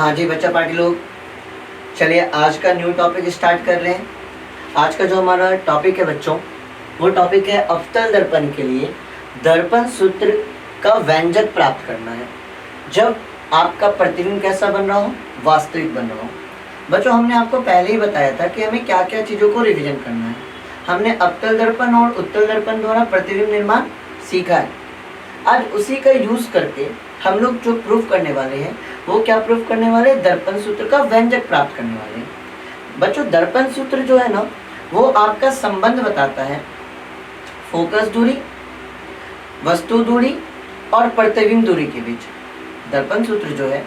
हाँ जी बच्चा पार्टी लोग, चलिए आज का न्यू टॉपिक स्टार्ट कर रहे हैं। आज का जो हमारा टॉपिक है बच्चों, वो टॉपिक है अवतल दर्पण के लिए दर्पण सूत्र का व्यंजक प्राप्त करना है। जब आपका प्रतिबिंब कैसा बन रहा हो, वास्तविक बन रहा हो। बच्चों हमने आपको पहले ही बताया था कि हमें क्या क्या चीज़ों को रिवीजन करना है। हमने अवतल दर्पण और उत्तल दर्पण द्वारा प्रतिबिंब निर्माण सीखा है। आज उसी का यूज़ करके हम लोग जो प्रूफ करने वाले हैं, वो क्या प्रूफ करने वाले, दर्पण सूत्र का व्यंजक प्राप्त करने वाले हैं। बच्चों दर्पण सूत्र जो है ना, वो आपका संबंध बताता है फोकस दूरी, वस्तु दूरी और प्रतिबिंब दूरी के बीच। दर्पण सूत्र जो है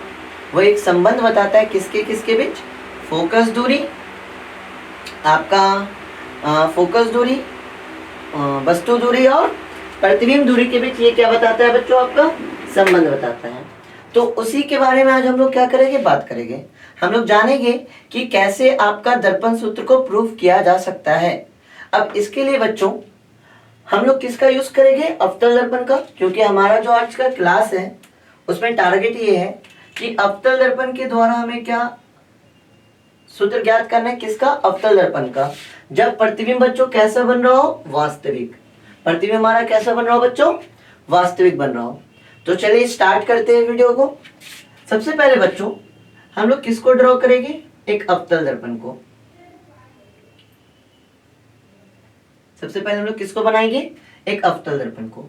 वो एक संबंध बताता है किसके किसके बीच, फोकस दूरी, आपका फोकस दूरी, वस्तु दूरी और प्रतिबिंब दूरी के बीच। ये क्या बताता है बच्चों, आपका संबंध बताता है। तो उसी के बारे में आज हम लोग क्या करेंगे, बात करेंगे। हम लोग जानेंगे कि कैसे आपका दर्पण सूत्र को प्रूफ किया जा सकता है। अब इसके लिए बच्चों हम लोग किसका यूज करेंगे, अवतल दर्पण का, क्योंकि हमारा जो आज का क्लास है उसमें टारगेट ये है कि अवतल दर्पण के द्वारा हमें क्या सूत्र ज्ञात करना है, किसका, अवतल दर्पण का। जब प्रतिबिंब बच्चों कैसा बन रहा हो, वास्तविक। प्रतिबिंब हमारा कैसा बन रहा हो बच्चों, वास्तविक बन रहा हो। तो चलिए स्टार्ट करते हैं वीडियो को। सबसे पहले बच्चों हम लोग किसको ड्रॉ करेंगे, एक अवतल दर्पण को। सबसे पहले हम लोग किसको बनाएंगे, एक अवतल दर्पण को।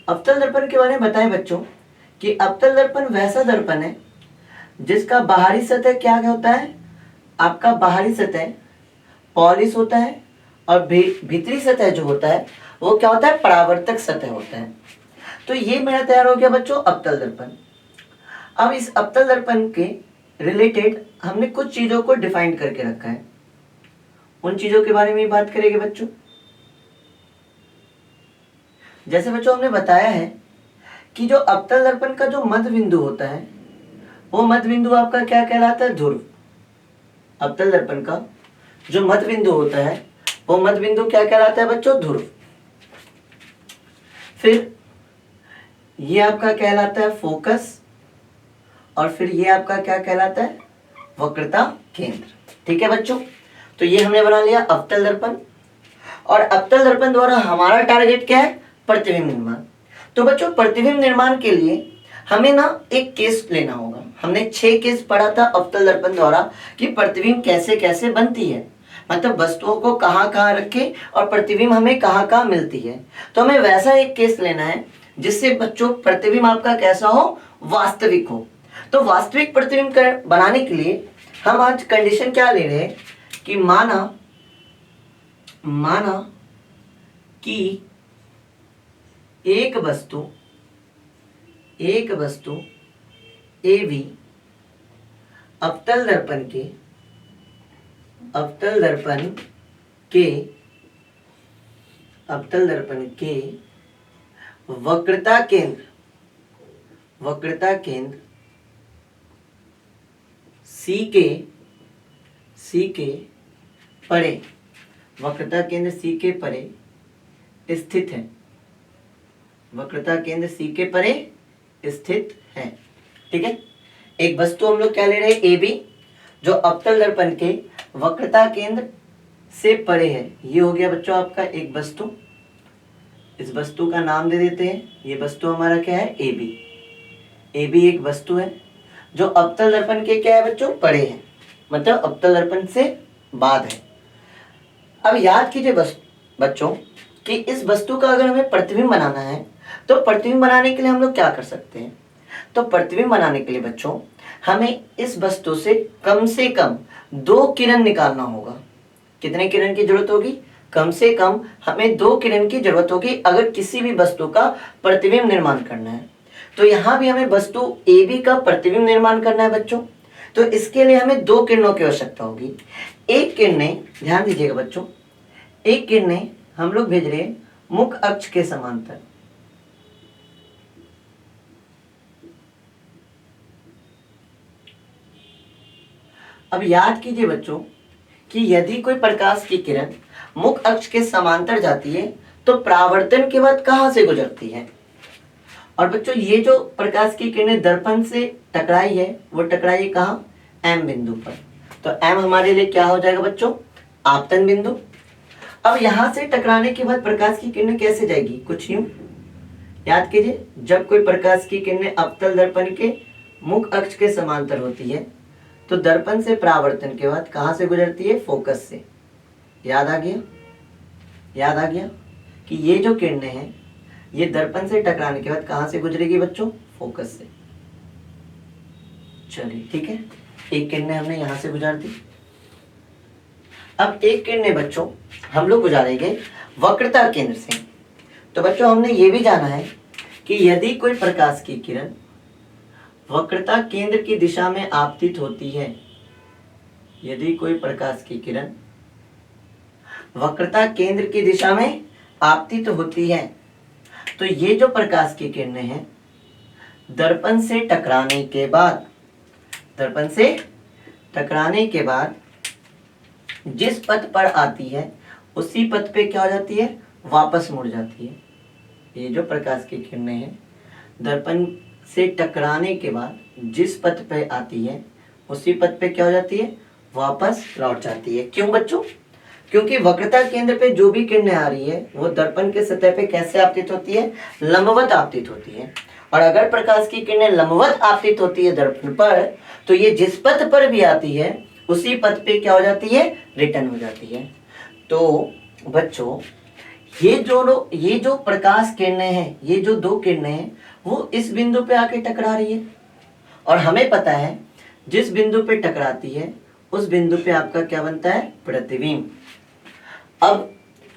अवतल दर्पण के बारे में बताएं बच्चों कि अवतल दर्पण वैसा दर्पण है जिसका बाहरी सतह क्या होता है, आपका बाहरी सतह पॉलिश होता है और भीतरी सतह जो होता है वो क्या होता है, परावर्तक सतह होता है। तो ये मेरा तैयार हो गया बच्चों अवतल दर्पण। अब इस अवतल दर्पण के रिलेटेड हमने कुछ चीजों को डिफाइन करके रखा है। उन चीजों के बारे में बात करेंगे बच्चों। जैसे बच्चों हमने बताया है कि जो अवतल दर्पण का जो मध्य बिंदु होता है, वो मध्य बिंदु आपका क्या कहलाता है, ध्रुव। अवतल दर्पण का जो मध्य बिंदु होता है वो मध्य बिंदु क्या कहलाता है बच्चों, ध्रुव। फिर ये आपका कहलाता है फोकस और फिर ये आपका क्या कहलाता है, वक्रता केंद्र। ठीक है बच्चों, तो ये हमने बना लिया अवतल दर्पण। और अवतल दर्पण द्वारा हमारा टारगेट क्या है, प्रतिबिंब निर्माण। तो बच्चों प्रतिबिंब निर्माण के लिए हमें ना एक केस लेना होगा। हमने 6 केस पढ़ा था अवतल दर्पण द्वारा कि प्रतिबिंब कैसे कैसे बनती है, मतलब वस्तुओं को कहाँ कहाँ रखे और प्रतिबिंब हमें कहाँ कहाँ मिलती है। तो हमें वैसा एक केस लेना है जिससे बच्चों प्रतिबिंब आपका कैसा हो, वास्तविक हो। तो वास्तविक प्रतिबिंब बनाने के लिए हम आज कंडीशन क्या ले रहे हैं कि माना कि एक वस्तु ए बी अवतल दर्पण के वक्रता केंद्र C के परे, वक्रता केंद्र C के परे स्थित है। वक्रता केंद्र C के परे स्थित है। ठीक है, एक वस्तु हम लोग क्या ले रहे हैं, ए बी, जो अवतल दर्पण के वक्रता केंद्र से परे है। ये हो गया बच्चों आपका एक वस्तु। इस वस्तु का नाम दे देते हैं, ये वस्तु हमारा क्या है, ए बी। ए बी एक वस्तु है जो अवतल दर्पण के क्या है बच्चों, परे है, मतलब अवतल दर्पण से बाद है। अब याद कीजिए बच्चों कि इस वस्तु का अगर हमें प्रतिबिंब बनाना है तो प्रतिबिंब बनाने के लिए हम लोग क्या कर सकते हैं। तो प्रतिबिंब बनाने के लिए बच्चों हमें इस वस्तु से कम 2 किरण निकालना होगा। कितने किरण की जरूरत होगी, कम से कम हमें 2 किरण की जरूरत होगी अगर किसी भी वस्तु का प्रतिबिंब निर्माण करना है। तो यहाँ भी हमें वस्तु ए बी का प्रतिबिंब निर्माण करना है बच्चों। तो इसके लिए हमें 2 किरणों की आवश्यकता होगी। एक किरणें, ध्यान दीजिएगा बच्चों, एक किरणें हम लोग भेज रहे हैं मुख्य अक्ष के समांतर। अब याद कीजिए बच्चों कि यदि कोई प्रकाश की किरण मुख्य अक्ष के समांतर जाती है तो परावर्तन के बाद कहां से गुजरती है, और बच्चों ये जो प्रकाश की किरणें दर्पण से टकराई है वो टकराई कहाँ, एम बिंदु पर। तो एम हमारे लिए क्या हो जाएगा बच्चों, आपतन बिंदु। अब यहां से टकराने के बाद प्रकाश की किरणें कैसे जाएगी, कुछ यूं याद कीजिए, जब कोई प्रकाश की किरणें अवतल दर्पण के मुख अक्ष के समांतर होती है तो दर्पण से परावर्तन के बाद कहां से गुजरती है, फोकस से। याद आ गया, याद आ गया कि ये जो किरणें हैं ये दर्पण से टकराने के बाद कहां से गुजरेगी बच्चों, फोकस से। चलिए ठीक है, एक किरणें हमने यहां से गुजार दी। अब एक किरणें बच्चों हम लोग गुजारेंगे वक्रता केंद्र से। तो बच्चों हमने ये भी जाना है कि यदि कोई प्रकाश की किरण वक्रता केंद्र की दिशा में आपतित होती है, यदि कोई प्रकाश की किरण वक्रता केंद्र की दिशा में आपतित होती है तो ये जो प्रकाश की किरणें हैं दर्पण से टकराने के बाद, दर्पण से टकराने के बाद जिस पथ पर आती है उसी पथ पे क्या हो जाती है, वापस मुड़ जाती है। ये जो प्रकाश की किरणें हैं दर्पण से टकराने के बाद जिस पथ पे आती है उसी पथ पे क्या हो जाती है, वापस लौट जाती है। क्यों बच्चों, क्योंकि वक्रता केंद्र पे जो भी किरणें आ रही है वो दर्पण के सतह पे कैसे आपतित होती है, लंबवत आपतित होती है। और अगर प्रकाश की किरणें लंबवत आपतित होती है दर्पण पर तो ये जिस पथ पर भी आती है उसी पथ पे क्या हो जाती है, रिटर्न हो जाती है। तो बच्चों ये जो प्रकाश किरणें हैं, ये जो दो किरणें हैं वो इस बिंदु पे आके टकरा रही है और हमें पता है जिस बिंदु पे टकराती है उस बिंदु पे आपका क्या बनता है, प्रतिबिंब। अब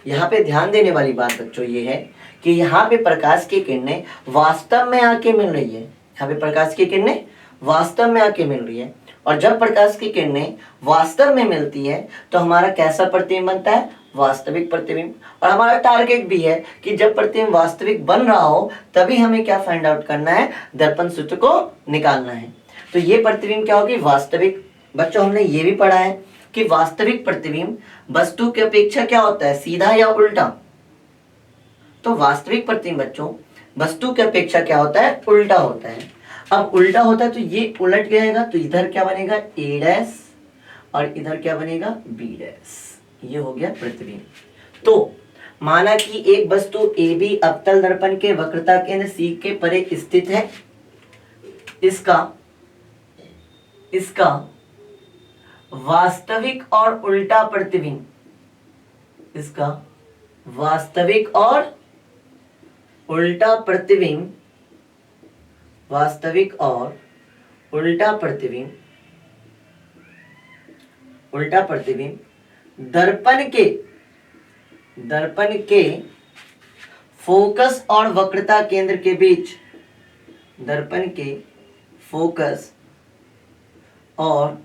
यहाँ पे ध्यान देने वाली बात बच्चों ये है कि यहाँ पे प्रकाश की किरणें वास्तव में आके मिल रही है, यहाँ पे प्रकाश की किरणें वास्तव में आके मिल रही है। और जब प्रकाश की किरणें वास्तव में मिलती है तो हमारा कैसा प्रतिबिंब बनता है, वास्तविक प्रतिबिंब। और हमारा टारगेट भी है कि जब प्रतिबिंब वास्तविक बन रहा हो तभी हमें क्या फाइंड आउट करना है, दर्पण सूत्र को निकालना है। तो ये प्रतिबिंब क्या होगी, वास्तविक। बच्चों हमने ये भी पढ़ा है कि वास्तविक प्रतिबिंब वस्तु की अपेक्षा क्या होता है, सीधा या उल्टा। तो वास्तविक प्रतिबिंब बच्चों वस्तु की अपेक्षा क्या होता है, उल्टा होता है। अब उल्टा होता है तो ये उलट जाएगा तो इधर क्या बनेगा, ए डैश और इधर क्या बनेगा, बी डैश। ये हो गया प्रतिबिंब। तो माना कि एक वस्तु ए बी अवतल दर्पण के वक्रता केंद्र सी के परे स्थित है, इसका वास्तविक और उल्टा प्रतिबिंब, इसका वास्तविक और उल्टा प्रतिबिंब, वास्तविक और उल्टा प्रतिबिंब, उल्टा प्रतिबिंब दर्पण के फोकस और वक्रता केंद्र के बीच, दर्पण के फोकस और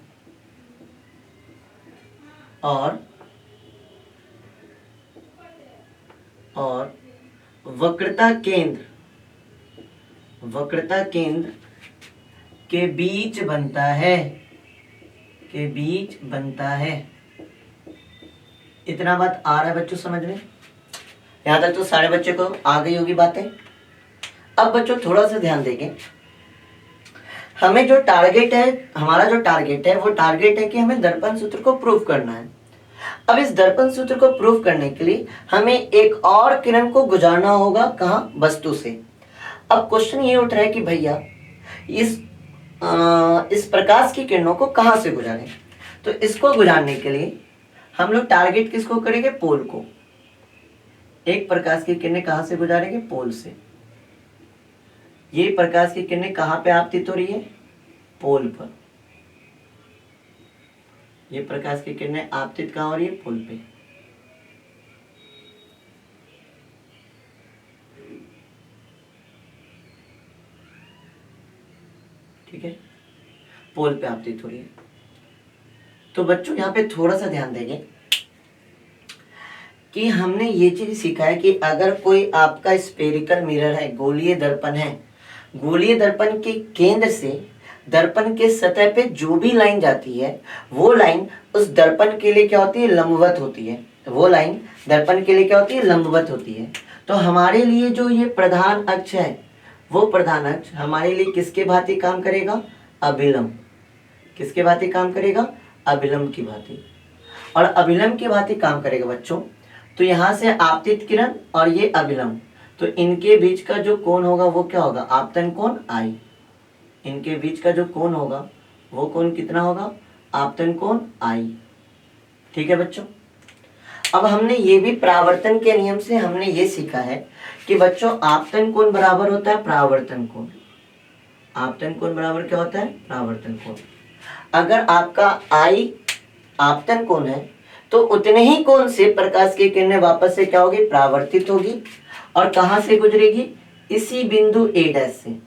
वक्रता केंद्र के बीच बनता है, इतना बात आ रहा है बच्चों समझ में? यहां तक तो सारे बच्चों को आ गई होगी बातें। अब बच्चों थोड़ा सा ध्यान देंगे, हमें जो टारगेट है, हमारा जो टारगेट है वो टारगेट है कि हमें दर्पण सूत्र को प्रूव करना है। अब इस दर्पण सूत्र को प्रूव करने के लिए हमें एक और किरण को गुजारना होगा, कहाँ, वस्तु से। अब क्वेश्चन ये उठ रहा है कि भैया इस प्रकाश की किरणों को कहाँ से गुजारें। तो इसको गुजारने के लिए हम लोग टारगेट किसको करेंगे, पोल को। एक प्रकाश की किरणें कहाँ से गुजारेंगे, पोल से। ये प्रकाश की किरणें कहाँ पे आपतित हो रही है, पोल पर। ये प्रकाश की किरणें आपतित कहाँ हो रही है, पोल पे। ठीक है, पोल पे आपतित हो रही है। तो बच्चों यहाँ पे थोड़ा सा ध्यान देंगे कि हमने ये चीज सीखा है कि अगर कोई आपका स्फेरिकल मिरर है, गोलीय दर्पण है, गोलीय दर्पण के केंद्र से दर्पण के सतह पे जो भी लाइन जाती है वो लाइन उस दर्पण के लिए क्या होती है, लंबवत होती है। वो लाइन दर्पण के लिए क्या होती है, लंबवत होती है। तो हमारे लिए जो ये प्रधान अक्ष है वो प्रधान अक्ष हमारे लिए किसके भांति काम करेगा? अभिलंब। किसके भांति काम करेगा? अभिलंब की भांति। और अभिलंब की भांति काम करेगा बच्चों, तो यहाँ से आपतित किरण और ये अभिलंब, तो इनके बीच का जो कोण होगा वो क्या होगा? आपतन कोण आई। इनके बीच का जो कोण होगा वो कोण कितना होगा? आपतन कोण आई। ठीक है बच्चों। अब हमने ये भी परावर्तन के नियम से हमने ये सीखा है कि बच्चों आपतन कोण बराबर होता है परावर्तन कोण। आपतन कोण बराबर क्या होता है? परावर्तन कोण। अगर आपका आई आपतन कोण है तो उतने ही कोण से प्रकाश की किरणें वापस से क्या होगी? परावर्तित होगी। और कहां से गुजरेगी? इसी बिंदु ए डैश से।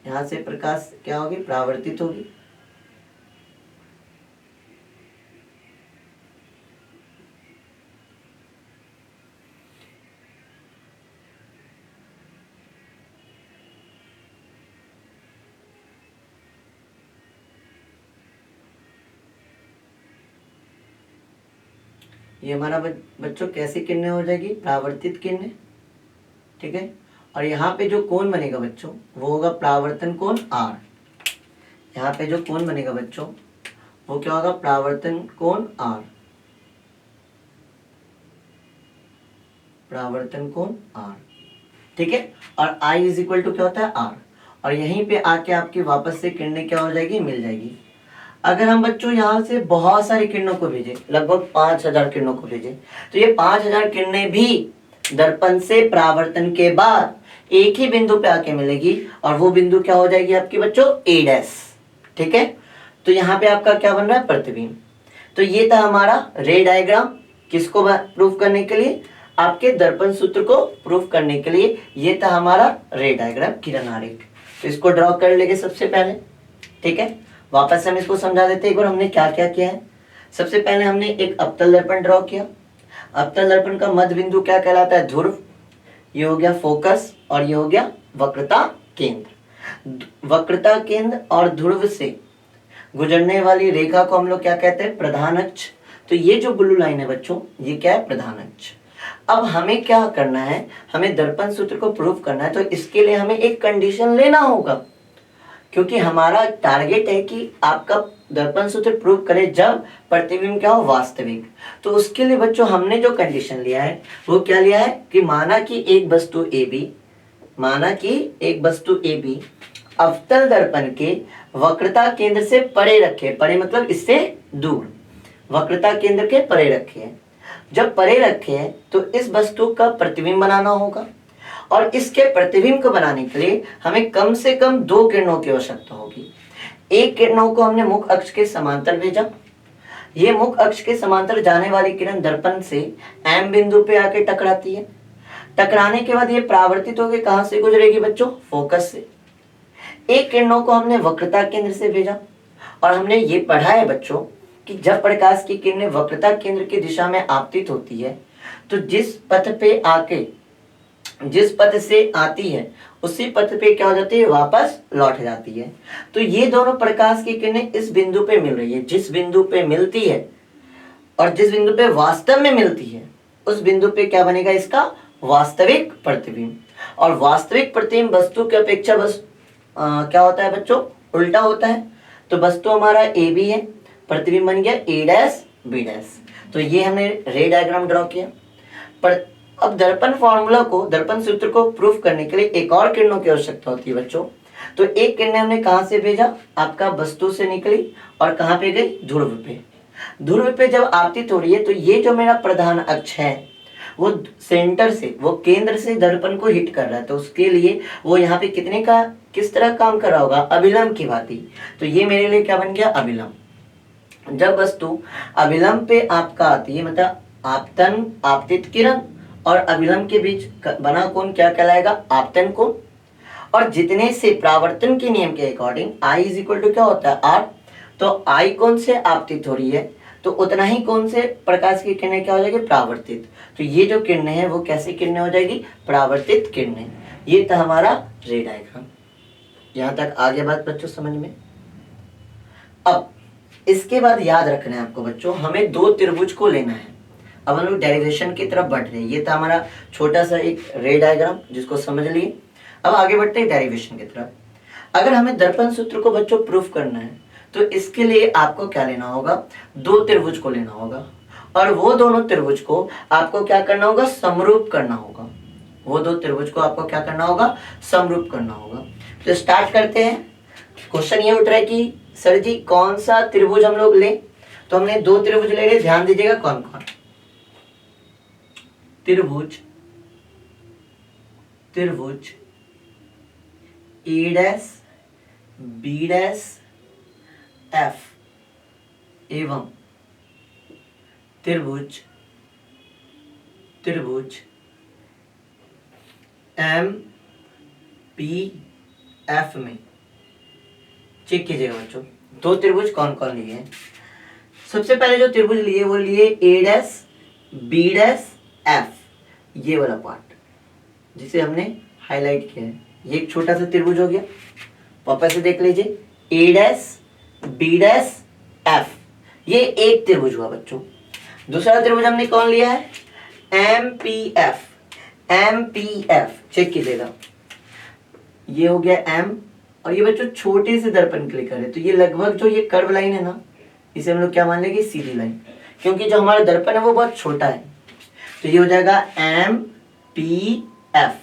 यहां से प्रकाश क्या होगी? परावर्तित होगी। ये हमारा बच्चों कैसी किरणें हो जाएगी? परावर्तित किरणें। ठीक है। और यहाँ पे जो कोण बनेगा बच्चों वो होगा परावर्तन कोण आर। यहाँ पे जो कोण बनेगा बच्चों वो क्या होगा? परावर्तन कोण आर। परावर्तन कोण आर। ठीक है। और आई इज इक्वल टू क्या होता है? आर। और यहीं पे आके आपकी वापस से किरणें क्या हो जाएगी? मिल जाएगी। अगर हम बच्चों यहाँ से बहुत सारी किरणों को भेजें, लगभग 5000 किरणों को भेजें, तो ये 5000 किरणें भी दर्पण से परावर्तन के बाद एक ही बिंदु पे आके मिलेगी और वो बिंदु क्या हो जाएगी आपकी बच्चों? ए डैश। ठीक है। तो यहाँ पे आपका क्या बन रहा है? प्रतिबिंब। तो ये था हमारा रे डायग्राम। किसको प्रूफ करने के लिए? आपके दर्पण सूत्र को प्रूफ करने के लिए ये था हमारा रे डायग्राम, किरण आरेख। तो इसको ड्रॉ कर लेंगे सबसे पहले। ठीक है। वापस हम इसको समझा देते हैं एक बार हमने क्या क्या किया है। सबसे पहले हमने एक अवतल दर्पण ड्रॉ किया। अवतल दर्पण का मध्य बिंदु क्या कहलाता है? ध्रुव। ये हो गया फोकस और ये हो गया वक्रता केंद्र। वक्रता केंद्र और ध्रुव से गुजरने वाली रेखा को हम लोग क्या कहते हैं? प्रधान अक्ष। तो ये जो ब्लू लाइन है बच्चों ये क्या है? प्रधान अक्ष। अब हमें क्या करना है? हमें दर्पण सूत्र को प्रूफ करना है। तो इसके लिए हमें एक कंडीशन लेना होगा, क्योंकि हमारा टारगेट है कि आपका दर्पण सूत्र प्रूव करे जब प्रतिबिंब क्या हो? वास्तविक। तो उसके लिए बच्चों हमने जो कंडीशन लिया है वो क्या लिया है कि माना कि एक वस्तु ए बी अवतल दर्पण के वक्रता केंद्र से परे रखे। परे मतलब इससे दूर, वक्रता केंद्र के परे रखे है। जब परे रखे हैं तो इस वस्तु का प्रतिबिंब बनाना होगा और इसके प्रतिबिंब को बनाने के लिए हमें कम से कम 2 किरणों की आवश्यकता होगी। एक किरणों को हमने मुख्य अक्ष के समांतर भेजा। ये मुख्य अक्ष के समांतर जाने वाली किरण दर्पण से एम बिंदु पे आके टकराती है। टकराने के बाद ये परावर्तित होकर कहां से गुजरेगी बच्चों? फोकस से। एक किरणों को हमने वक्रता केंद्र से भेजा और हमने ये पढ़ा है बच्चों कि जब प्रकाश की किरणें वक्रता केंद्र की दिशा में आपतित होती है तो जिस पथ से आती है उसी पथ पे क्या हो जाती है? वापस लौट जाती है। तो ये दोनों प्रकाश की किरणें इस बिंदु पे मिल रही है। जिस बिंदु पे मिलती है और जिस बिंदु पे वास्तव में मिलती है उस बिंदु पे क्या बनेगा? इसका वास्तविक प्रतिबिंब। और वास्तविक प्रतिबिंब वस्तु की अपेक्षा बस क्या होता है बच्चों? उल्टा होता है। तो वस्तु हमारा ए बी है, प्रतिबिंब बन गया ए डैश बी डैश। तो ये हमने रे डायग्राम ड्रॉ किया। पर अब दर्पण फॉर्मूला को, दर्पण सूत्र को प्रूफ करने के लिए एक और किरणों की आवश्यकता होती है बच्चों। तो एक किरण हमने कहां से भेजा? आपका वस्तु से निकली और कहां पे गई? ध्रुव पे। ध्रुव पे जब आपतित हो रही है तो ये जो मेरा प्रधान अक्ष है वो सेंटर से, वो केंद्र से दर्पण को हिट कर रहा है। तो उसके लिए वो यहाँ पे किस तरह काम कर रहा होगा? अभिलंब की भांति। तो ये मेरे लिए क्या बन गया? अभिलंब। जब वस्तु अभिलंब पे आपका आती है, मतलब आपतित किरण और अभिलंब के बीच बना कोण क्या कहलाएगा? आपतन कोण। और जितने से परावर्तन के नियम के according I is equal to क्या होता है? R। तो I कोण से आपतित हो रही है तो उतना ही कोण से प्रकाश की किरणें क्या हो जाएगी? परावर्तित। तो ये जो किरणें हैं वो कैसी किरणें हो जाएगी? परावर्तित किरणें। ये था हमारा रे डायग्राम। यहाँ तक आगे बात बच्चों समझ में? अब इसके बाद याद रखना है आपको बच्चों, हमें 2 त्रिभुज को लेना है। अब हम लोग डेरिवेशन की तरफ बढ़ रहे हैं। ये था हमारा छोटा सा एक रे डायग्राम जिसको समझ लिए। अब आगे बढ़ते हैं डेरिवेशन की तरफ। अगर हमें दर्पण सूत्र को बच्चों प्रूफ करना है तो इसके लिए आपको क्या लेना होगा, दो त्रिभुज को लेना होगा और वो दोनों त्रिभुज को आपको क्या करना होगा, समरूप करना होगा। वो दो त्रिभुज को आपको क्या करना होगा, समरूप करना होगा। तो स्टार्ट करते हैं। क्वेश्चन ये उठ रहा है कि सर जी कौन सा त्रिभुज हम लोग लें, तो हमने दो त्रिभुज ले रहे, ध्यान दीजिएगा कौन कौन। त्रिभुज त्रिभुज ए डैश बी डैश एफ एवं त्रिभुज त्रिभुज एम पी एफ में। चेक कीजिएगा बच्चों दो त्रिभुज कौन कौन लिए हैं। सबसे पहले जो त्रिभुज लिए वो लिए ए डैश बी डैश एफ, ये वाला पार्ट जिसे हमने हाईलाइट किया है। ये एक छोटा सा त्रिभुज हो गया, पापा से देख लीजिए, ए डैश बी डैश एफ, ये एक त्रिभुज हुआ बच्चों। दूसरा त्रिभुज हमने कौन लिया है, M P F. M P F check कीजिएगा, ये हो गया एम और ये बच्चों छोटे से दर्पण के लिए करे, तो ये लगभग जो ये कर्व लाइन है ना, इसे हम लोग क्या मान लेंगे, सीधी लाइन, क्योंकि जो हमारा दर्पण है वो बहुत छोटा है। तो ये हो जाएगा एम पी एफ,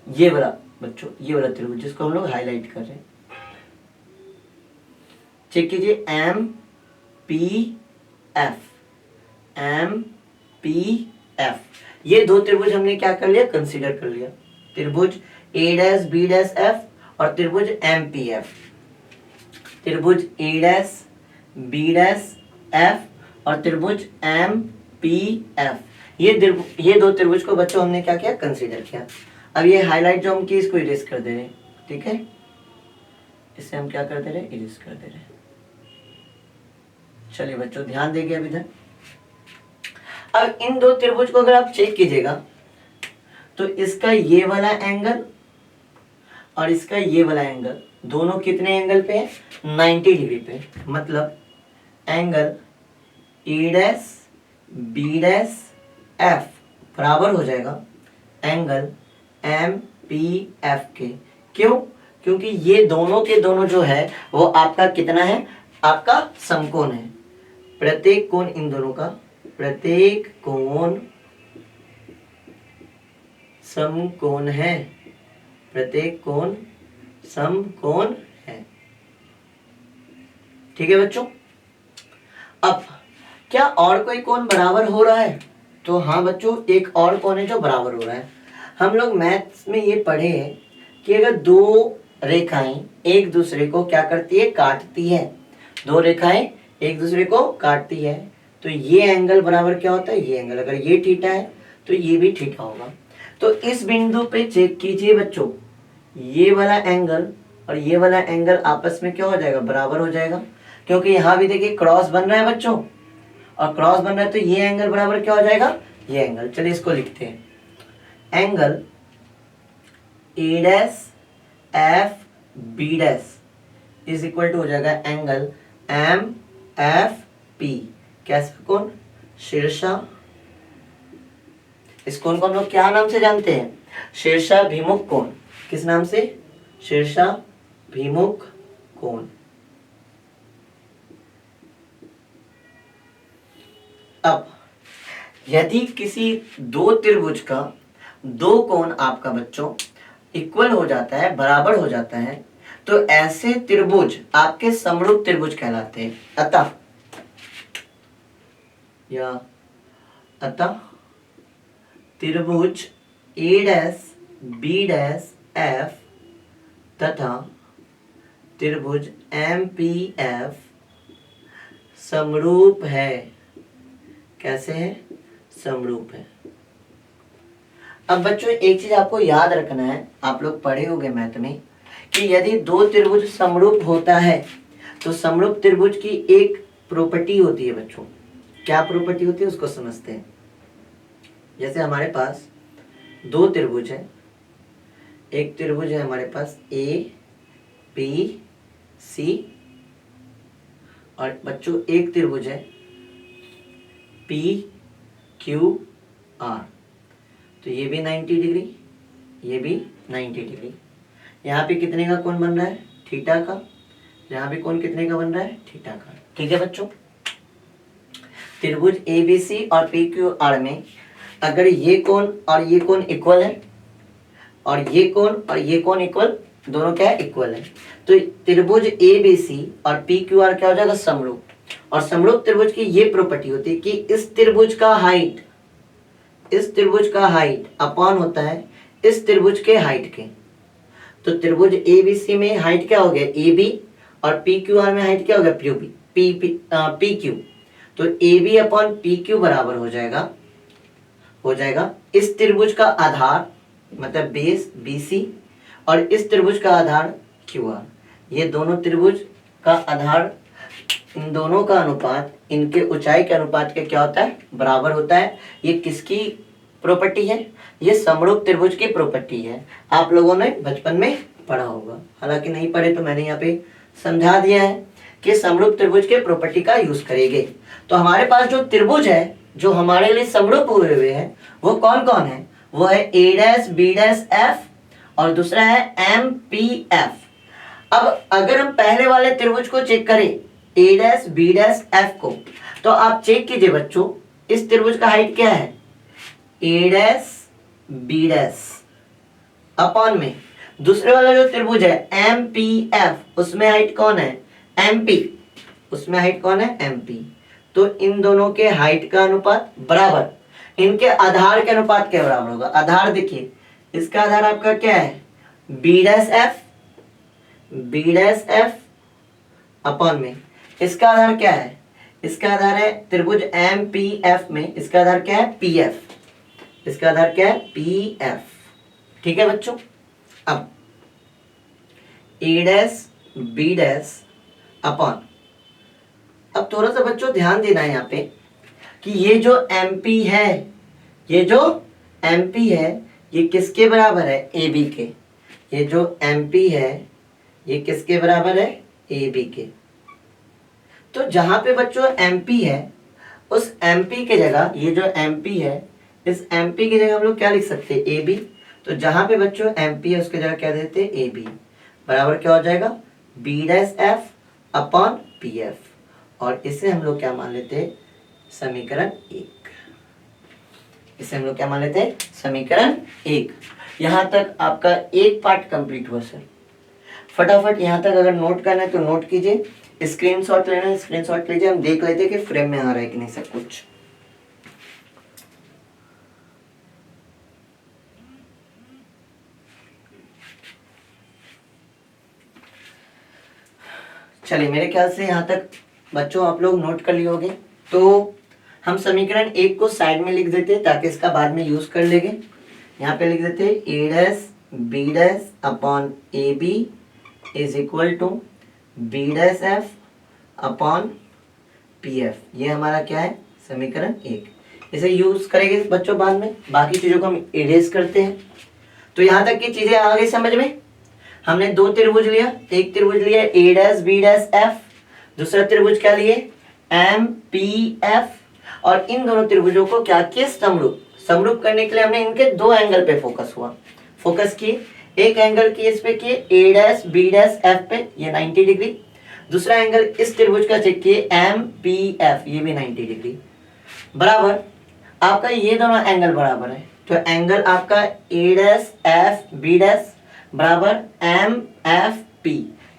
ये वाला बच्चों, ये वाला त्रिभुज जिसको हम लोग हाईलाइट कर रहे हैं। चेक कीजिए M P F, M P F, ये दो त्रिभुज हमने क्या कर लिया, कंसीडर कर लिया। त्रिभुज ए डैश बी डैश एफ और त्रिभुज एम पी एफ। त्रिभुज ए डैश बी डैश एफ और त्रिभुज एम पी एफ, ये दो त्रिभुज को बच्चों हमने क्या किया, कंसीडर किया। अब ये हाईलाइट जो हम की इसको इरेज कर दे रहे हैं, ठीक है, इसे हम क्या कर दे रहे हैं, इरेज कर दे रहे हैं। चलिए बच्चों ध्यान देंगे अब इधर। अब इन दो त्रिभुज को अगर आप चेक कीजिएगा तो इसका ये वाला एंगल और इसका ये वाला एंगल दोनों कितने एंगल पे है, 90 डिग्री पे। मतलब angle A dash B dash F बराबर हो जाएगा एंगल एम पी एफ के। क्यों, क्योंकि ये दोनों के दोनों जो है वो आपका कितना है, आपका समकोण है। प्रत्येक कोण इन दोनों का, प्रत्येक कोण समकोण है, प्रत्येक कोण समकोण है। ठीक है बच्चों। अब क्या और कोई कोण बराबर हो रहा है, तो हाँ बच्चों एक और कोण है जो बराबर हो रहा है। हम लोग मैथ्स में ये पढ़े हैं कि अगर दो रेखाएं एक दूसरे को क्या करती है, काटती है, दो रेखाएं एक दूसरे को काटती है, तो ये एंगल बराबर क्या होता है, ये एंगल। अगर ये थीटा है तो ये भी थीटा होगा। तो इस बिंदु पे चेक कीजिए बच्चों, ये वाला एंगल और ये वाला एंगल आपस में क्या हो जाएगा, बराबर हो जाएगा, क्योंकि यहाँ भी देखिए क्रॉस बन रहा है बच्चों, और क्रॉस बन रहा है तो ये एंगल बराबर क्या हो जाएगा, ये एंगल। चलिए इसको लिखते हैं, angle A dash F B dash is equal to हो जाएगा एंगल एम एफ पी। कैसा कोण, शीर्षा। इस कोण को हम लोग क्या नाम से जानते हैं, शीर्षाभिमुख कोण। किस नाम से, शीर्षाभिमुख कोण। अब यदि किसी दो त्रिभुज का दो कोण आपका बच्चों इक्वल हो जाता है, बराबर हो जाता है, तो ऐसे त्रिभुज आपके समरूप त्रिभुज कहलाते हैं। अतः त्रिभुज ए डैश बी डैश एफ तथा त्रिभुज एम पी एफ समरूप है। कैसे है, समरूप है। अब बच्चों एक चीज आपको याद रखना है, आप लोग पढ़े होंगे मैथ में कि यदि दो त्रिभुज समरूप होता है तो समरूप त्रिभुज की एक प्रॉपर्टी होती है बच्चों। क्या प्रॉपर्टी होती है उसको समझते हैं। जैसे हमारे पास दो त्रिभुज है, एक त्रिभुज है हमारे पास ए पी सी, और बच्चों एक त्रिभुज है पी क्यू आर। तो ये भी 90 डिग्री, ये भी 90 डिग्री। यहाँ पे कितने का कोण बन रहा है, थीटा का, यहाँ पे कोण कितने का बन रहा है, थीटा का। ठीक है बच्चों, त्रिभुज एबीसी और पीक्यूआर में अगर ये कोण और ये कोण इक्वल है और ये कोण और ये कोण इक्वल, दोनों क्या है, इक्वल है, तो त्रिभुज एबीसी और पीक्यूआर क्या हो जाएगा, समरूप। और समरूप त्रिभुज की ये प्रॉपर्टी होती है कि इस त्रिभुज का हाइट अपॉन होता है इस त्रिभुज के हाइट के। तो त्रिभुज एबीसी में हाइट क्या हो गया, AB, और पीक्यूआर में हाइट क्या हो गया, PQ। तो AB अपॉन PQ बराबर हो जाएगा इस त्रिभुज का आधार मतलब बेस BC और इस त्रिभुज का आधार QR। ये दोनों त्रिभुज का आधार, इन दोनों का अनुपात इनके ऊंचाई के अनुपात के क्या होता है, बराबर होता है। ये किसकी प्रॉपर्टी है, ये समरूप त्रिभुज की प्रॉपर्टी है। आप लोगों ने बचपन में पढ़ा होगा, हालांकि नहीं पढ़े तो मैंने यहाँ पे समझा दिया है कि समरूप त्रिभुज के प्रॉपर्टी का यूज करेंगे। तो हमारे पास जो त्रिभुज है जो हमारे लिए समरूप हुए हैं वो कौन कौन है, वो है A', B', F और दूसरा है MPF। अब अगर हम पहले वाले त्रिभुज को चेक करें A', B', F को, तो आप चेक कीजिए बच्चों, इस त्रिभुज का हाइट क्या है, A', B' अपॉन में दूसरे वाला जो त्रिभुज है MPF, उसमें हाइट कौन है, MP, उसमें हाइट कौन है, MP। तो इन दोनों के हाइट का अनुपात बराबर इनके आधार के अनुपात के बराबर होगा। आधार देखिए, इसका आधार आपका क्या है, B', अपॉन में इसका आधार क्या है, इसका आधार है त्रिभुज MPF में इसका आधार क्या है, PF, इसका आधार क्या है, PF। ठीक है बच्चों, अब A', B' अपॉन, अब थोड़ा सा बच्चों ध्यान देना है यहाँ पे कि ये जो MP है, ये किसके बराबर है, AB के। ये जो MP है ये किसके बराबर है, AB के। तो जहां पे बच्चों MP है उस MP के जगह, ये जो MP है इस MP की जगह हम लोग क्या लिख सकते हैं, AB। तो जहां पे बच्चों MP है उसके जगह क्या देते हैं, AB बराबर क्या हो जाएगा, B', अपॉन PF। और इसे हम लोग क्या मान लेते हैं, समीकरण 1। इसे हम लोग क्या मान लेते हैं, समीकरण 1। यहां तक आपका एक पार्ट कंप्लीट हुआ सर। फटाफट यहां तक अगर नोट करना है तो नोट कीजिए, स्क्रीनशॉट लेना है स्क्रीनशॉट लीजिए, हम देख लेते हैं कि फ्रेम में आ रहा है कि नहीं सब कुछ। चलिए, मेरे ख्याल से यहाँ तक बच्चों आप लोग नोट कर लिए होंगे। तो हम समीकरण 1 को साइड में लिख देते हैं ताकि इसका बाद में यूज कर लेंगे। यहाँ पे लिख देते हैं A', B' upon AB is equal to B', F upon PF। ये हमारा क्या है, समीकरण 1। इसे यूज करेंगे बच्चों बाद में, बाकी चीजों को हम इरेज करते हैं। तो यहाँ तक की चीजें आ गई समझ में। हमने दो त्रिभुज लिया, एक त्रिभुज लिया A', B', F, दूसरा त्रिभुज क्या लिए, MPF। और इन दोनों त्रिभुजों को क्या किया, समरूप करने के लिए हमने इनके दो एंगल पे फोकस किए। एक एंगल किए इस पे किए A', B', F पे, ये 90 डिग्री। दूसरा एंगल इस त्रिभुज का चेक किए MPF, ये भी 90 डिग्री। बराबर आपका ये दोनों एंगल बराबर है, तो एंगल आपका A', F, B' बराबर MFP,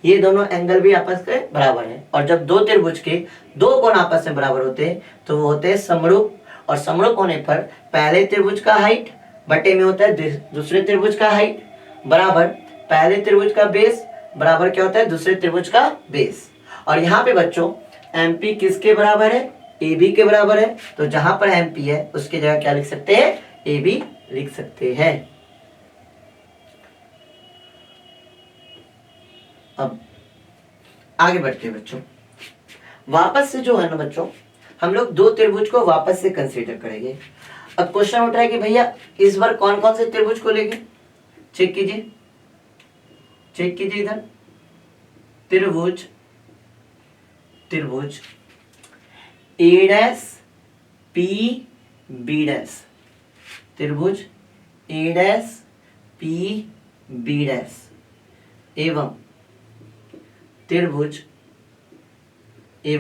ये दोनों एंगल भी आपस में बराबर है। और जब दो त्रिभुज के दो कोण आपस में बराबर होते हैं तो वो होते हैं समरूप। और समरूप होने पर पहले त्रिभुज का हाइट बटे में होता है दूसरे त्रिभुज का हाइट, बराबर पहले त्रिभुज का बेस बराबर क्या होता है, दूसरे त्रिभुज का बेस। और यहाँ पे बच्चों MP किसके बराबर है, AB के बराबर है। तो जहां पर MP है उसकी जगह क्या लिख सकते हैं, AB लिख सकते हैं। अब आगे बढ़ते हैं बच्चों, वापस से जो है ना बच्चों, हम लोग दो त्रिभुज को वापस से कंसीडर करेंगे। अब क्वेश्चन उठ रहा है कि भैया इस बार कौन कौन से त्रिभुज को लेंगे, चेक कीजिए इधर, त्रिभुज A', P, B', त्रिभुज A', P, B', एवं त्रिभुज ए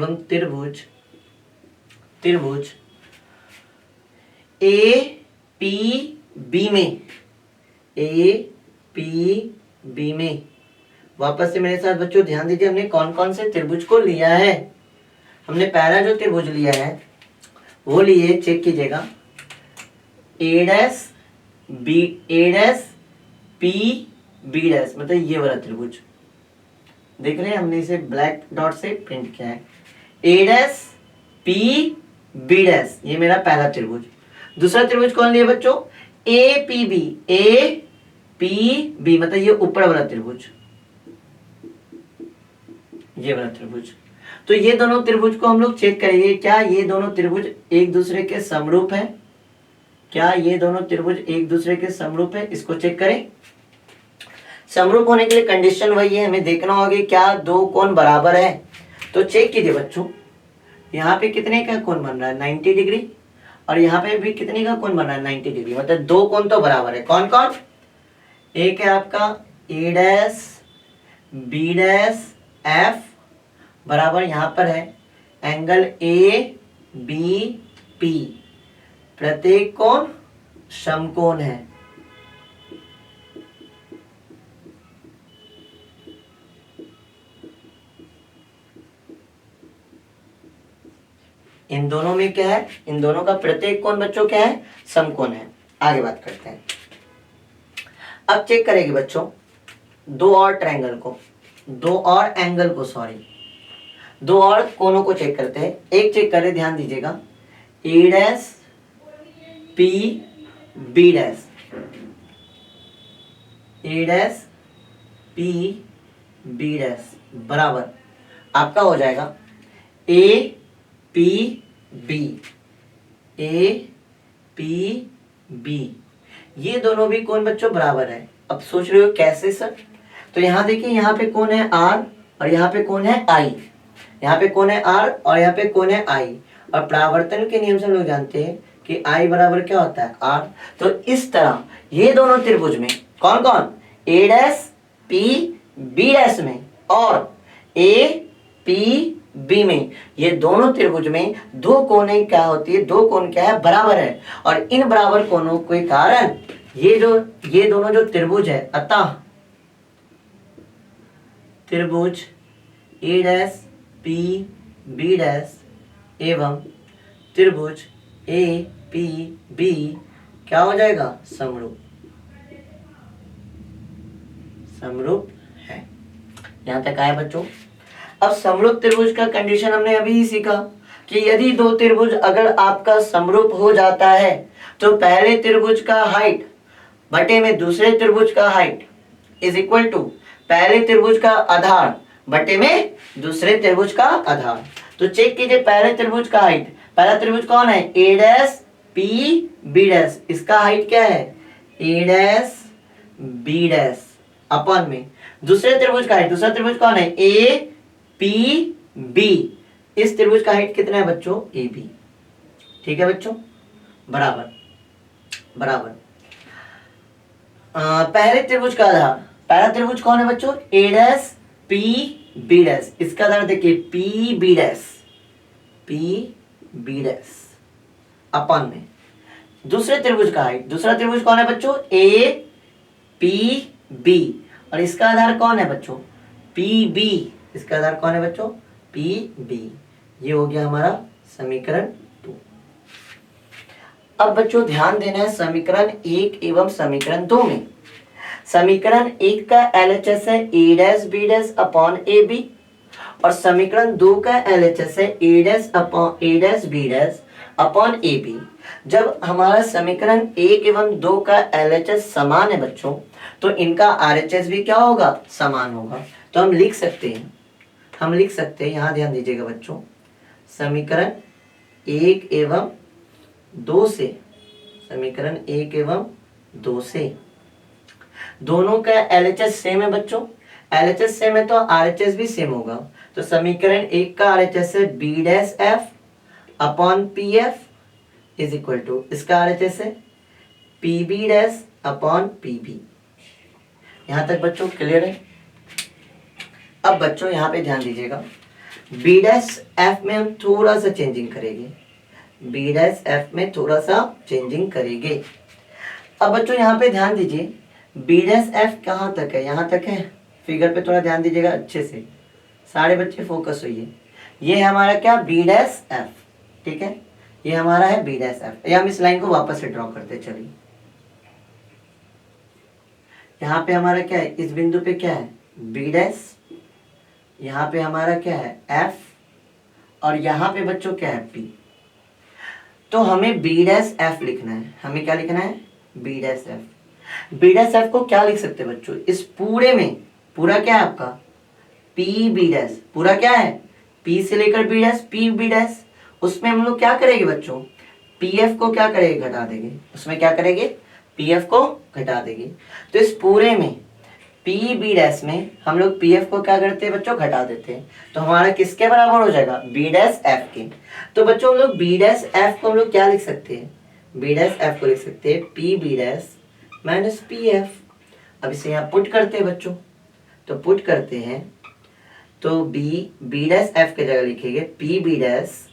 पी बी में, वापस से मेरे साथ बच्चों ध्यान दीजिए, हमने कौन कौन से त्रिभुज को लिया है। हमने पहला जो त्रिभुज लिया है वो लिए, चेक कीजिएगा, ए डैश पी बी डैश, मतलब ये वाला त्रिभुज देख रहे हैं, हमने इसे ब्लैक डॉट से प्रिंट किया है। A dash P B dash, ये मेरा पहला त्रिभुज। दूसरा त्रिभुज कौन लिया बच्चों, ए पी बी, मतलब ये ऊपर वाला त्रिभुज, ये वाला त्रिभुज। तो ये दोनों त्रिभुज को हम लोग चेक करेंगे, क्या ये दोनों त्रिभुज एक दूसरे के समरूप है, क्या ये दोनों त्रिभुज एक दूसरे के समरूप है, इसको चेक करें। समरूप होने के लिए कंडीशन वही है, हमें देखना होगा क्या दो कोण बराबर है। तो चेक कीजिए बच्चों, यहाँ पे कितने का कोण बन रहा है, 90 डिग्री, और यहाँ पे भी कितने का कोण बन रहा है, 90 डिग्री, मतलब दो कोण तो बराबर है। कौन कौन, एक है आपका ए डैश बी डैश एफ बराबर, यहाँ पर है एंगल ए बी पी, प्रत्येक कोण समकोण है। इन दोनों में क्या है, इन दोनों का प्रत्येक कोण बच्चों क्या है, समकोण है। आगे बात करते हैं। अब चेक करेंगे बच्चों दो और कोणों को चेक करते हैं। एक चेक करें, ध्यान दीजिएगा, ए डैश पी बी डैश, ए डैश पी बी डैश बराबर आपका हो जाएगा ए पी बी, ये दोनों भी कोण बच्चों बराबर है। अब सोच रहे हो कैसे सर, तो यहाँ देखिए, यहाँ पे कोण है आर और यहाँ पे कोण है आई, यहाँ पे कोण है आर और यहाँ पे कोण है आई, और परावर्तन के नियम से हम लोग जानते हैं कि आई बराबर क्या होता है, आर। तो इस तरह ये दोनों त्रिभुज में कौन कौन, ए डैश पी बी डैश में और ए पी बी में, ये दोनों त्रिभुज में दो कोणें क्या होती है, दो कोण क्या है, बराबर है। और इन बराबर कोणों के कारण ये दोनों जो त्रिभुज है, अतः त्रिभुज ए डैश पी बी डैश एवं त्रिभुज ए पी बी क्या हो जाएगा, समरूप है। यहां तक आया बच्चों। अब समरूप त्रिभुज का कंडीशन हमने अभी ही सीखा कि यदि दो त्रिभुज अगर आपका समरूप हो जाता है तो पहले त्रिभुज का हाइट बटे में दूसरे त्रिभुज का हाइट इज इक्वल टू पहले त्रिभुज का आधार बटे में दूसरे त्रिभुज का आधार। तो चेक कीजिए पहले त्रिभुज का हाइट, पहला त्रिभुज कौन है, A dash P B dash, इसका हाइट क्या है, ए डैश बी डैश अपन में दूसरे त्रिभुज का हाइट, दूसरा त्रिभुज कौन है, ए पी बी, इस त्रिभुज का हाइट कितना है बच्चों, ए बी। ठीक है बच्चों, बराबर पहले त्रिभुज का आधार, पहला त्रिभुज कौन है बच्चों, ए डैश पी बी डैश, इसका आधार देखिए पी बी डैश अपन में दूसरे त्रिभुज का हाइट, दूसरा त्रिभुज कौन है बच्चों, ए पी बी, और इसका आधार कौन है बच्चों, पी बी, इसका आधार कौन है बच्चों, पी बी। ये हो गया हमारा समीकरण 2। अब बच्चों ध्यान देना है समीकरण 1 एवं समीकरण 2 में। समीकरण 1 का LHS है A dash B dash upon A B, और समीकरण 2 का LHS है A dash B dash upon A B. जब हमारा समीकरण 1 एवं 2 का LHS समान है बच्चों, तो इनका RHS भी क्या होगा, समान होगा। तो हम लिख सकते हैं यहाँ ध्यान दीजिएगा बच्चों, समीकरण 1 एवं 2 से, समीकरण 1 एवं 2 से दोनों का LHS सेम है बच्चों, LHS सेम है तो RHS भी सेम होगा। तो समीकरण 1 का RHS है B dash F upon P F is equal to, इसका RHS है P B dash upon P B. यहां तक बच्चों क्लियर है। अब बच्चों यहाँ पे ध्यान दीजिएगा, बी डैश एफ में हम थोड़ा सा चेंजिंग करेंगे, बी डैश एफ में थोड़ा सा चेंजिंग करेंगे। अब बच्चों यहाँ पे ध्यान दीजिए, बी डैश एफ कहाँ तक है, यहाँ तक है। फिगर पे थोड़ा ध्यान दीजिएगा अच्छे से, सारे बच्चे फोकस होइए। ये है हमारा क्या, बी डैश एफ, ठीक है, ये हमारा है बी डैश एफ। या हम इस लाइन को वापस से ड्रॉ करते चलिए। यहाँ पे हमारा क्या है, इस बिंदु पे क्या है, बी डैश, यहाँ पे हमारा क्या है एफ, और यहाँ पे बच्चों क्या है पी। तो हमें बी डैश एफ लिखना है, हमें क्या लिखना है, B dash F. B dash F को क्या लिख सकते हैं बच्चों, इस पूरे में, पूरा क्या है आपका पी बी डैश, पूरा क्या है पी से लेकर B dash, P B dash. उसमें हम लोग क्या करेंगे बच्चों, पी एफ को क्या करेंगे, घटा देंगे। उसमें क्या करेंगे, पी एफ को घटा देंगे। तो इस पूरे में पी बी डैश में हम लोग पी एफ को क्या करते हैं बच्चों, घटा देते हैं। तो हमारा किसके बराबर हो जाएगा, बी डैश एफ के। तो बच्चों हम लोग बी डैश एफ को हम लोग क्या लिख सकते हैं, बी डैश एफ को लिख सकते हैं P B dash minus P F. अब इसे यहाँ पुट करते हैं बच्चों, तो पुट करते हैं, तो बी बी डैश एफ के जगह लिखेंगे P B dash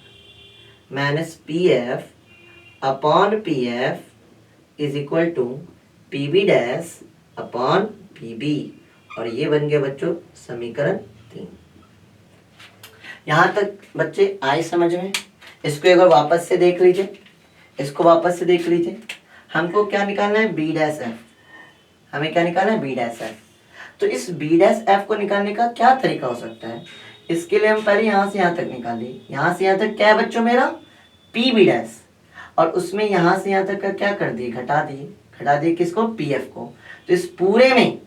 minus P F upon P F is equal to P B dash upon P B. और ये बन गया बच्चों समीकरण 3। यहां तक बच्चे आए समझ में। इसको एक बार वापस से देख लीजिए, इसको वापस से देख लीजिए। हमको क्या निकालना है, बी डैश एफ, हमें क्या निकालना है, बी डैश एफ। तो इस बी डैश एफ को निकालने का क्या तरीका हो सकता है, इसके लिए हम पहले यहां से यहां तक निकालिए। यहां से यहां तक क्या है बच्चों मेरा, पी बी डैश, और उसमें यहां से यहां तक का क्या कर दिए, घटा दिए। घटा दिए किसको, पी एफ को। तो इस पूरे में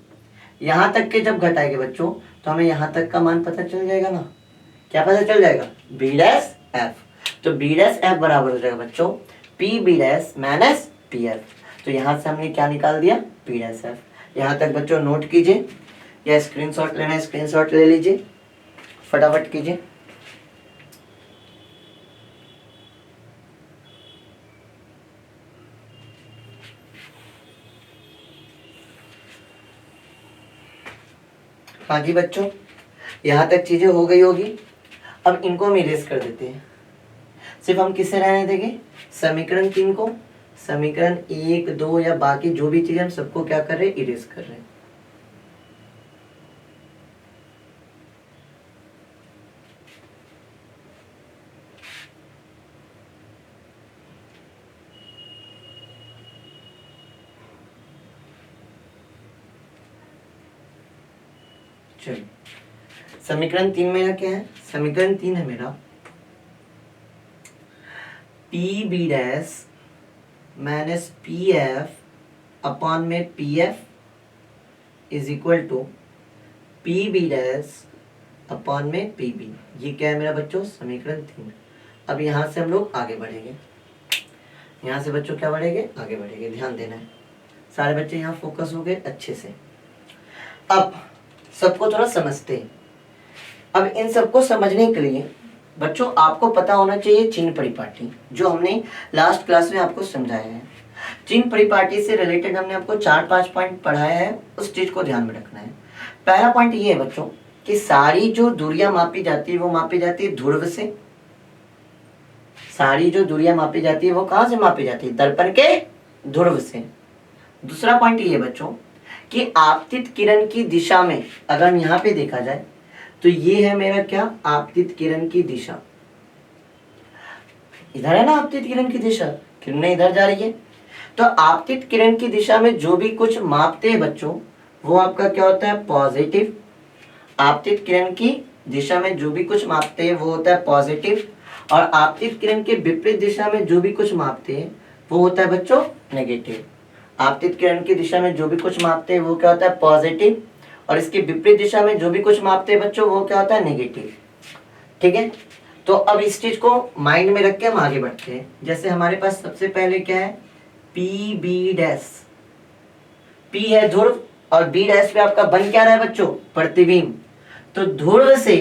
यहां तक के जब घटाएंगे बच्चों, तो हमें यहां तक का मान पता चल जाएगा ना, क्या पता चल जाएगा, बी डैश एफ। तो बी डैश एफ बराबर हो जाएगा बच्चों P B dash minus P F. तो यहां से हमने क्या निकाल दिया, बी डैश एफ। यहां तक बच्चों नोट कीजिए, या स्क्रीनशॉट लेना है स्क्रीनशॉट ले लीजिए, फटाफट कीजिए। हाँ जी बच्चों, यहाँ तक चीजें हो गई होगी। अब इनको हम इरेज कर देते हैं। सिर्फ हम किससे रहने देंगे, समीकरण 3 को। समीकरण 1 2 या बाकी जो भी चीजें हम सबको क्या कर रहे हैं, इरेज कर रहे हैं। चलिए, समीकरण 3 मेरा क्या है, समीकरण 3 है मेरा P B dash minus P F upon में P F is equal to P B dash upon में पी बी। ये क्या है मेरा बच्चों, समीकरण 3। अब यहाँ से हम लोग आगे बढ़ेंगे, यहाँ से बच्चों क्या बढ़ेंगे, आगे बढ़ेंगे। ध्यान देना है, सारे बच्चे यहाँ फोकस हो गए अच्छे से। अब सबको थोड़ा समझते हैं। अब इन सबको समझने के लिए बच्चों आपको पता होना चाहिए चिन्ह परिपाटी, जो हमने लास्ट क्लास में आपको समझाया है। चिन्ह परिपाटी से रिलेटेड हमने आपको 4-5 पॉइंट पढ़ाया है, उस चीज को ध्यान में रखना है। पहला पॉइंट ये है बच्चों कि सारी जो दूरियां मापी जाती है वो मापी जाती है ध्रुव से। सारी जो दूरियां मापी जाती है वो कहां से मापी जाती है, दर्पण के ध्रुव से। दूसरा पॉइंट ये है बच्चों कि आपतित किरण की दिशा में, अगर हम यहाँ पे देखा जाए तो ये है मेरा क्या, आपतित किरण की दिशा। इधर है ना आपतित किरण की दिशा, किरणें इधर जा रही है। तो आपतित किरण की दिशा में जो भी कुछ मापते हैं बच्चों, वो आपका क्या होता है, पॉजिटिव। आपतित किरण की दिशा में जो भी कुछ मापते हैं वो होता है पॉजिटिव, और आपतित किरण के विपरीत दिशा में जो भी कुछ मापते हैं वो होता है बच्चों नेगेटिव। आपतित किरण की दिशा में जो भी कुछ मापते हैं वो क्या होता है, पॉजिटिव, और इसके विपरीत दिशा में जो भी कुछ मापते हैं बच्चों वो क्या होता है, नेगेटिव। ठीक है, तो अब इस चीज को माइंड में रख के हम आगे बढ़ते हैं। जैसे हमारे पास सबसे पहले क्या है, पी बी डैश। पी है ध्रुव और बी डैश पे आपका बन क्या रहा है बच्चों, प्रतिबिंब। तो ध्रुव से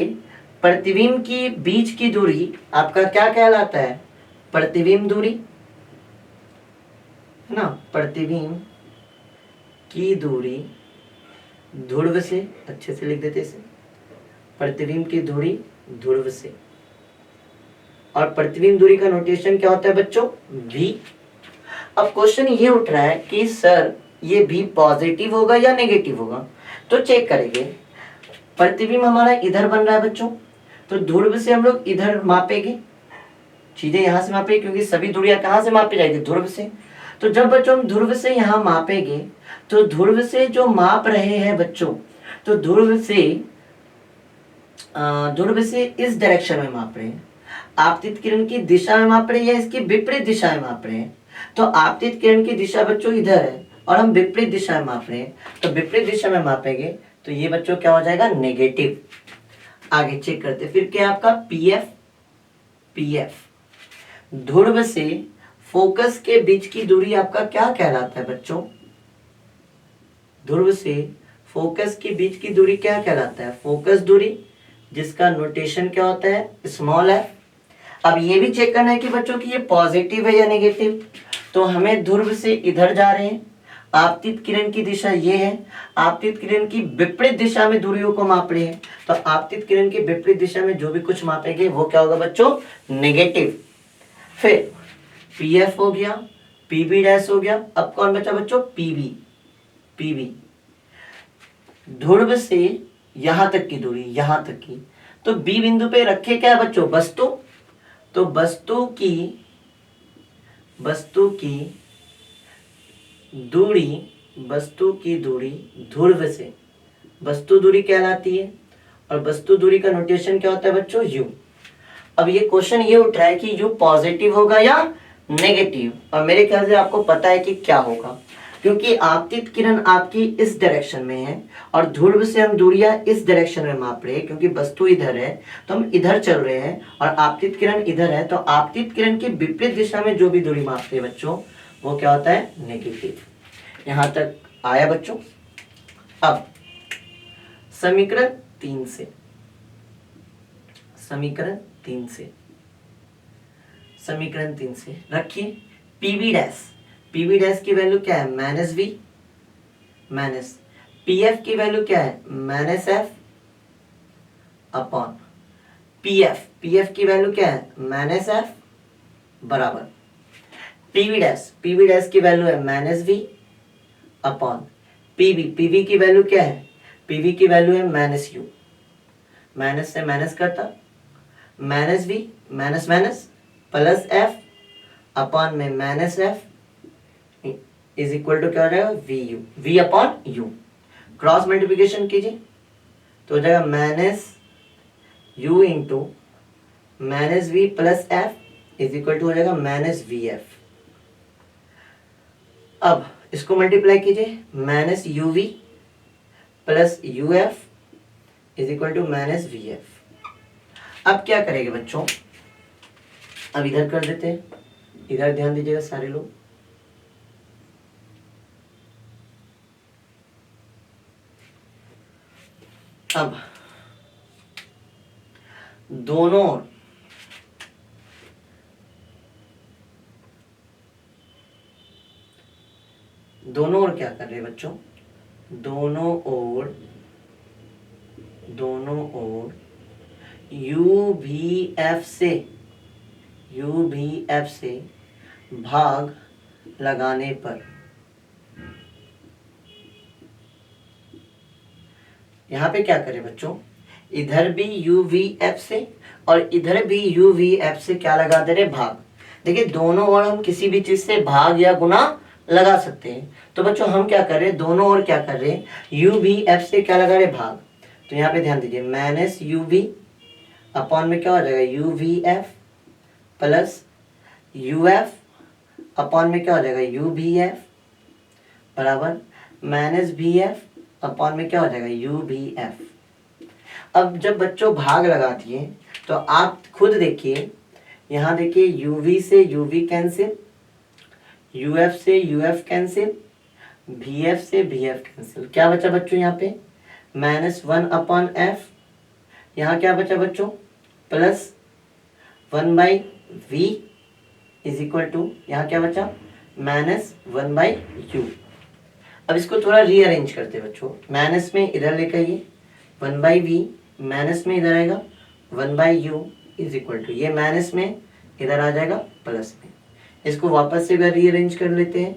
प्रतिबिंब की बीच की दूरी आपका क्या कहलाता है, प्रतिबिंब दूरी, है ना। प्रतिबिंब की दूरी ध्रुव से, अच्छे से लिख देते इसे, प्रतिबिंब की दूरी ध्रुव से। और प्रतिबिंब दूरी का नोटेशन क्या होता है बच्चों? v। अब क्वेश्चन ये उठ रहा है कि सर ये v पॉजिटिव होगा या नेगेटिव होगा? तो चेक करेंगे। प्रतिबिंब हमारा इधर बन रहा है बच्चों, तो ध्रुव से हम लोग इधर मापेंगे, चीजें यहां से मापेंगे क्योंकि सभी दूरियां कहां से मापी जाएगी? ध्रुव से। तो जब बच्चों हम ध्रुव से यहाँ मापेंगे तो ध्रुव से जो माप रहे हैं बच्चों, तो ध्रुव से इस डायरेक्शन में माप रहे हैं। आपतित किरण की दिशा में माप रहे हैं या इसकी विपरीत दिशा में माप रहे हैं? तो आपतित किरण की दिशा बच्चों इधर है और हम विपरीत दिशा में माप रहे हैं, तो विपरीत दिशा में मापेंगे तो ये बच्चों क्या हो जाएगा? नेगेटिव। आगे चेक करते फिर क्या आपका पीएफ ध्रुव से फोकस के बीच की दूरी आपका क्या कहलाता है बच्चों? ध्रुव से फोकस के बीच की दूरी क्या कहलाता है? फोकस दूरी, जिसका नोटेशन क्या होता है? Small F. अब ये भी चेक करना है कि बच्चों की ये पॉजिटिव है या नेगेटिव। तो हमें ध्रुव से इधर जा रहे हैं, आपतित किरण की दिशा ये है, आपतित किरण की विपरीत दिशा में दूरियों को माप रहे हैं, तो आपतित किरण की विपरीत दिशा में जो भी कुछ मापेंगे वो क्या होगा बच्चों? नेगेटिव। फिर पीएफ हो गया, पीबी डैश हो गया, अब कौन बचा बच्चों? पीबी ध्रुव से यहां तक की दूरी, यहां तक की। तो बी बिंदु पे रखे क्या बच्चों? वस्तु। तो वस्तु की दूरी ध्रुव से, वस्तु दूरी कहलाती है। और वस्तु दूरी का नोटेशन क्या होता है बच्चों? यू। अब ये क्वेश्चन ये उठ रहा है कि यू पॉजिटिव होगा या नेगेटिव, और मेरे ख्याल से आपको पता है कि क्या होगा, क्योंकि आपतित किरण आपकी इस डायरेक्शन में है और ध्रुव से हम दूरियां इस डायरेक्शन में माप रहे हैं, क्योंकि वस्तु इधर है तो हम इधर चल रहे हैं और आपतित किरण इधर है, तो आपतित किरण की विपरीत दिशा में जो भी दूरी मापते हैं बच्चों वो क्या होता है? नेगेटिव। यहां तक आया बच्चों? अब समीकरण 3 से रखिए पीबी डैश की वैल्यू क्या है? माइनस वी माइनस पीएफ की वैल्यू क्या है? माइनस एफ अपॉन पीएफ की वैल्यू क्या है? माइनस एफ बराबर पीबी डैश की वैल्यू है माइनस वी अपॉन पीबी की वैल्यू क्या है? पीबी की वैल्यू है माइनस यू। माइनस से माइनस करता, minus V minus minus plus F upon में minus F is equal to क्या हो जाएगा? V upon U. Cross multiplication कीजिए तो हो जाएगा minus U into minus V plus F is equal to हो जाएगा माइनस वी एफ। अब इसको मल्टीप्लाई कीजिए, minus U V plus U F is equal to minus V F. अब क्या करेंगे बच्चों? अब इधर कर देते हैं, इधर ध्यान दीजिएगा सारे लोग। अब दोनों ओर क्या कर रहे हैं बच्चों? दोनों ओर यूवीएफ से भाग लगाने पर यहां पे क्या करें बच्चों? इधर भी यूवीएफ से और इधर भी यूवीएफ से क्या लगा दे रहे? भाग। देखिए दोनों ओर हम किसी भी चीज से भाग या गुना लगा सकते हैं, तो बच्चों हम क्या कर रहे हैं? दोनों ओर क्या कर रहे हैं? यूवीएफ से क्या लगा रहे? भाग। तो यहाँ पे ध्यान दीजिए, माइनस यूवी अपॉन में क्या हो जाएगा? यूवीएफ प्लस यूएफ अपॉन में क्या हो जाएगा? यूवीएफ बराबर माइनस वीएफ अपॉन में क्या हो जाएगा? यूवीएफ। अब जब बच्चों भाग लगा दिए तो आप खुद देखिए, यहाँ देखिए यूवी से यूवी कैंसिल, यूएफ से यूएफ कैंसिल, वीएफ से वीएफ कैंसिल। क्या बचा बच्चों? यहाँ पे माइनस 1 अपॉन एफ। यहाँ क्या बचा बच्चों? Plus 1 by V is equal to, यहाँ क्या बचा? Minus 1 by U. अब इसको थोड़ा रीअरेंज करते हैं बच्चों, माइनस में इधर लेकर आइए, 1 बाई वी माइनस में इधर आएगा 1/u इज इक्वल टू, ये माइनस में इधर आ जाएगा प्लस में। इसको वापस से अगर रीअरेंज कर लेते हैं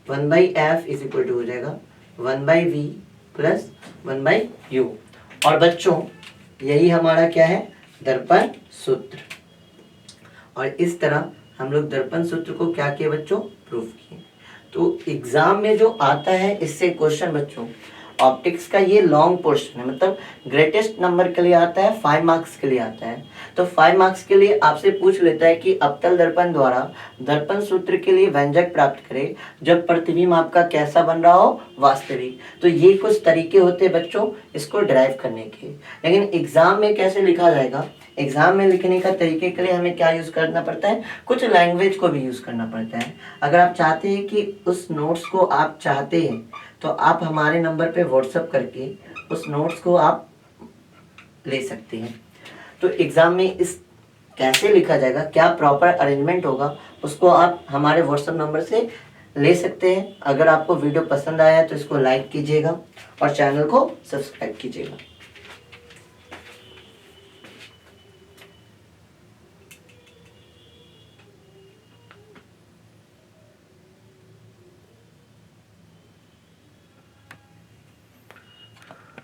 1/f इज इक्वल टू हो जाएगा 1/v प्लस 1/u। और बच्चों यही हमारा क्या है, दर्पण सूत्र। और इस तरह हम लोग दर्पण सूत्र को क्या किए बच्चों, प्रूव किए। तो एग्जाम में जो आता है इससे क्वेश्चन बच्चों, ऑप्टिक्स का ये लॉन्ग पोर्शन है, मतलब ग्रेटेस्ट नंबर के लिए आता है, 5 मार्क्स के लिए आता है। तो 5 मार्क्स के लिए आपसे पूछ लेता है कि अवतल दर्पण द्वारा दर्पण सूत्र के लिए व्यंजक प्राप्त करें जब प्रतिबिंब आपका कैसा बन रहा हो, वास्तविक। तो ये कुछ तरीके होते हैं बच्चों इसको ड्राइव करने के। लेकिन एग्जाम में कैसे लिखा जाएगा, एग्जाम में लिखने का तरीके के लिए हमें क्या यूज करना पड़ता है, कुछ लैंग्वेज को भी यूज करना पड़ता है। अगर आप चाहते हैं कि उस नोट्स को आप चाहते हैं तो आप हमारे नंबर पे व्हाट्सएप करके उस नोट्स को आप ले सकते हैं। तो एग्जाम में इस कैसे लिखा जाएगा, क्या प्रॉपर अरेंजमेंट होगा, उसको आप हमारे व्हाट्सएप नंबर से ले सकते हैं। अगर आपको वीडियो पसंद आया तो इसको लाइक कीजिएगा और चैनल को सब्सक्राइब कीजिएगा।